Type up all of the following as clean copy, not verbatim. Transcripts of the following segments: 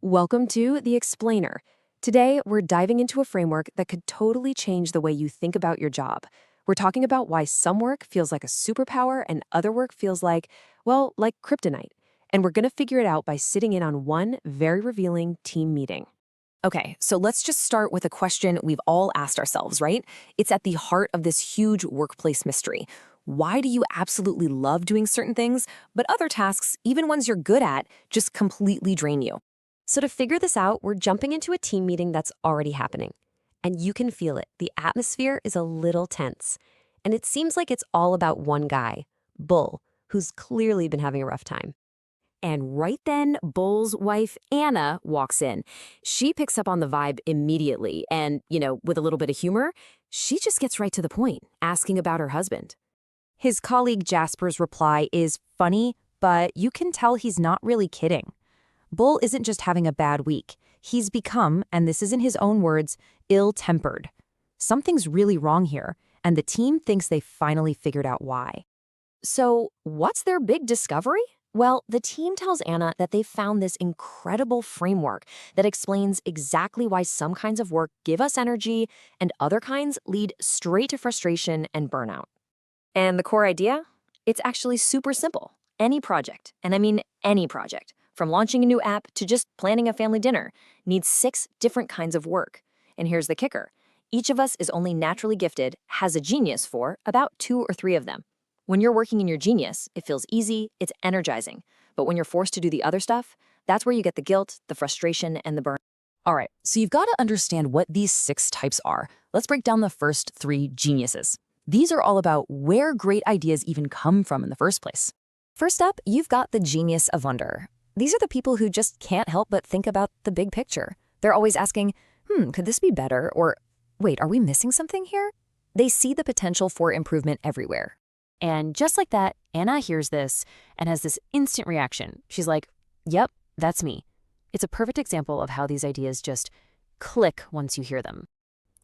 Welcome to The Explainer. Today, we're diving into a framework that could totally change the way you think about your job. We're talking about why some work feels like a superpower and other work feels like, well, like kryptonite. And we're going to figure it out by sitting in on one very revealing team meeting. Okay, so let's just start with a question we've all asked ourselves, right? It's at the heart of this huge workplace mystery. Why do you absolutely love doing certain things, but other tasks, even ones you're good at, just completely drain you? So to figure this out, we're jumping into a team meeting that's already happening. And you can feel it. The atmosphere is a little tense. And it seems like it's all about one guy, Bull, who's clearly been having a rough time. And right then, Bull's wife, Anna, walks in. She picks up on the vibe immediately, and, with a little bit of humor, she just gets right to the point, asking about her husband. His colleague Jasper's reply is funny, but you can tell he's not really kidding. Bull isn't just having a bad week. He's become, and this is in his own words, ill-tempered. Something's really wrong here, and the team thinks they finally figured out why. So, what's their big discovery? Well, the team tells Anna that they found this incredible framework that explains exactly why some kinds of work give us energy and other kinds lead straight to frustration and burnout. And the core idea? It's actually super simple. Any project, and I mean any project, from launching a new app to just planning a family dinner, needs 6 different kinds of work. And here's the kicker. Each of us is only naturally gifted, has a genius for, about 2 or 3 of them. When you're working in your genius, it feels easy, it's energizing. But when you're forced to do the other stuff, that's where you get the guilt, the frustration, and the burn. All right, so you've got to understand what these 6 types are. Let's break down the first 3 geniuses. These are all about where great ideas even come from in the first place. First up, you've got the genius of wonder. These are the people who just can't help but think about the big picture. They're always asking, could this be better? Or, wait, are we missing something here? They see the potential for improvement everywhere. And just like that, Anna hears this and has this instant reaction. She's like, yep, that's me. It's a perfect example of how these ideas just click once you hear them.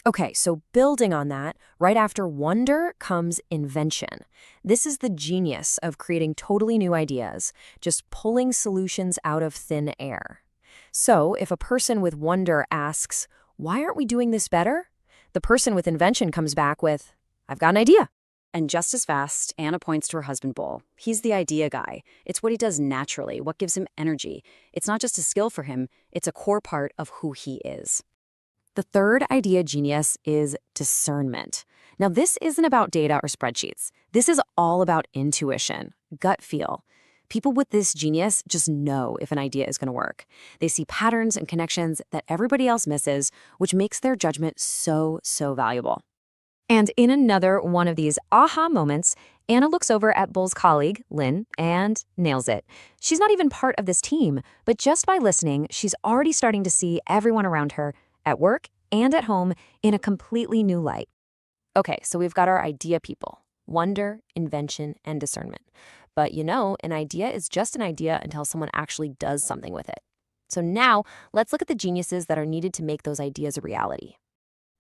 Okay, so building on that, right after wonder comes invention. This is the genius of creating totally new ideas, just pulling solutions out of thin air. So if a person with wonder asks, why aren't we doing this better? The person with invention comes back with, I've got an idea. And just as fast, Anna points to her husband, Bull. He's the idea guy. It's what he does naturally, what gives him energy. It's not just a skill for him, it's a core part of who he is. The third idea genius is discernment. Now, this isn't about data or spreadsheets. This is all about intuition, gut feel. People with this genius just know if an idea is going to work. They see patterns and connections that everybody else misses, which makes their judgment so valuable. And in another one of these aha moments, Anna looks over at Bull's colleague, Lynn, and nails it. She's not even part of this team, but just by listening, she's already starting to see everyone around her, at work and at home, in a completely new light. Okay, so we've got our idea people: wonder, invention, and discernment. But an idea is just an idea until someone actually does something with it. So now, let's look at the geniuses that are needed to make those ideas a reality.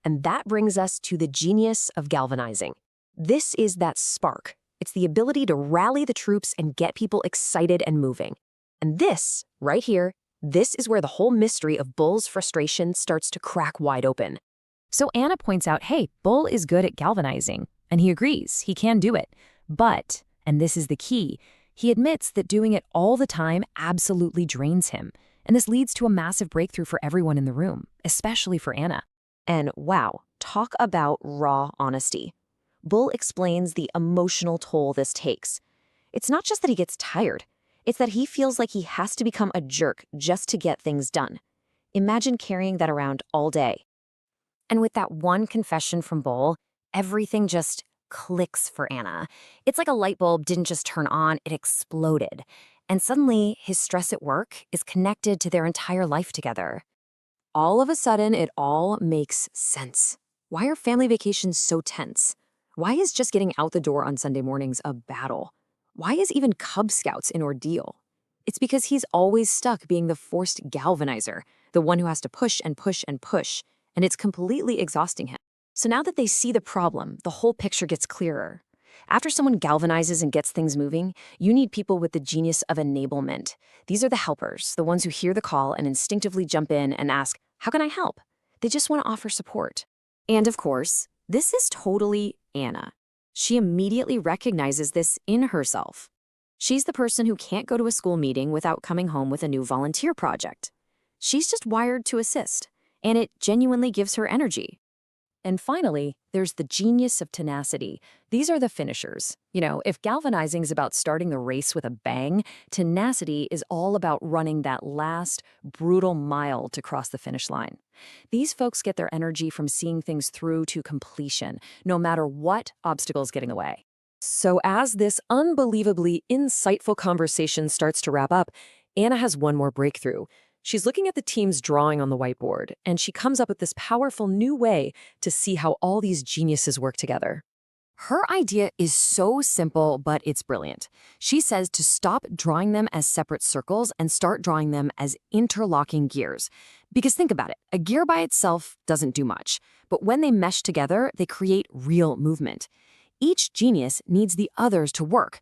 And that brings us to the genius of galvanizing. This is that spark. It's the ability to rally the troops and get people excited and moving. And this, right here, this is where the whole mystery of Bull's frustration starts to crack wide open. So Anna points out, hey, Bull is good at galvanizing, and he agrees, he can do it. But, and this is the key, he admits that doing it all the time absolutely drains him. And this leads to a massive breakthrough for everyone in the room, especially for Anna. And wow, talk about raw honesty. Bull explains the emotional toll this takes. It's not just that he gets tired. It's that he feels like he has to become a jerk just to get things done. Imagine carrying that around all day. And with that one confession from Bull, everything just clicks for Anna. It's like a light bulb didn't just turn on, it exploded. And suddenly, his stress at work is connected to their entire life together. All of a sudden, it all makes sense. Why are family vacations so tense? Why is just getting out the door on Sunday mornings a battle? Why is even Cub Scouts an ordeal? It's because he's always stuck being the forced galvanizer, the one who has to push and push and push, and it's completely exhausting him. So now that they see the problem, the whole picture gets clearer. After someone galvanizes and gets things moving, you need people with the genius of enablement. These are the helpers, the ones who hear the call and instinctively jump in and ask, "How can I help?" They just want to offer support. And of course, this is totally Anna. She immediately recognizes this in herself. She's the person who can't go to a school meeting without coming home with a new volunteer project. She's just wired to assist, and it genuinely gives her energy. And finally, there's the genius of tenacity. These are the finishers. If galvanizing is about starting the race with a bang, tenacity is all about running that last, brutal mile to cross the finish line. These folks get their energy from seeing things through to completion, no matter what obstacles get in the way. So as this unbelievably insightful conversation starts to wrap up, Anna has one more breakthrough. She's looking at the team's drawing on the whiteboard, and she comes up with this powerful new way to see how all these geniuses work together. Her idea is so simple, but it's brilliant. She says to stop drawing them as separate circles and start drawing them as interlocking gears. Because think about it, a gear by itself doesn't do much, but when they mesh together, they create real movement. Each genius needs the others to work.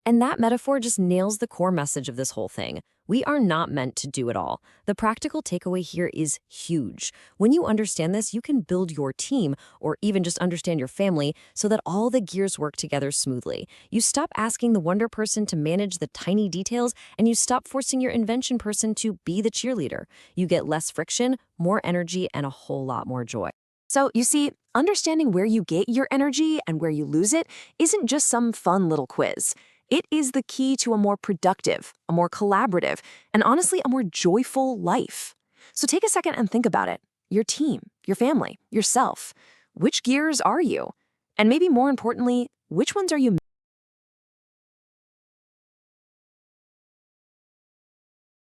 And that metaphor just nails the core message of this whole thing. We are not meant to do it all. The practical takeaway here is huge. When you understand this, you can build your team or even just understand your family so that all the gears work together smoothly. You stop asking the wonder person to manage the tiny details, and you stop forcing your invention person to be the cheerleader. You get less friction, more energy, and a whole lot more joy. So, you see, understanding where you get your energy and where you lose it isn't just some fun little quiz. It is the key to a more productive, a more collaborative, and honestly, a more joyful life. So take a second and think about it. Your team, your family, yourself. Which gears are you? And maybe more importantly, which ones are you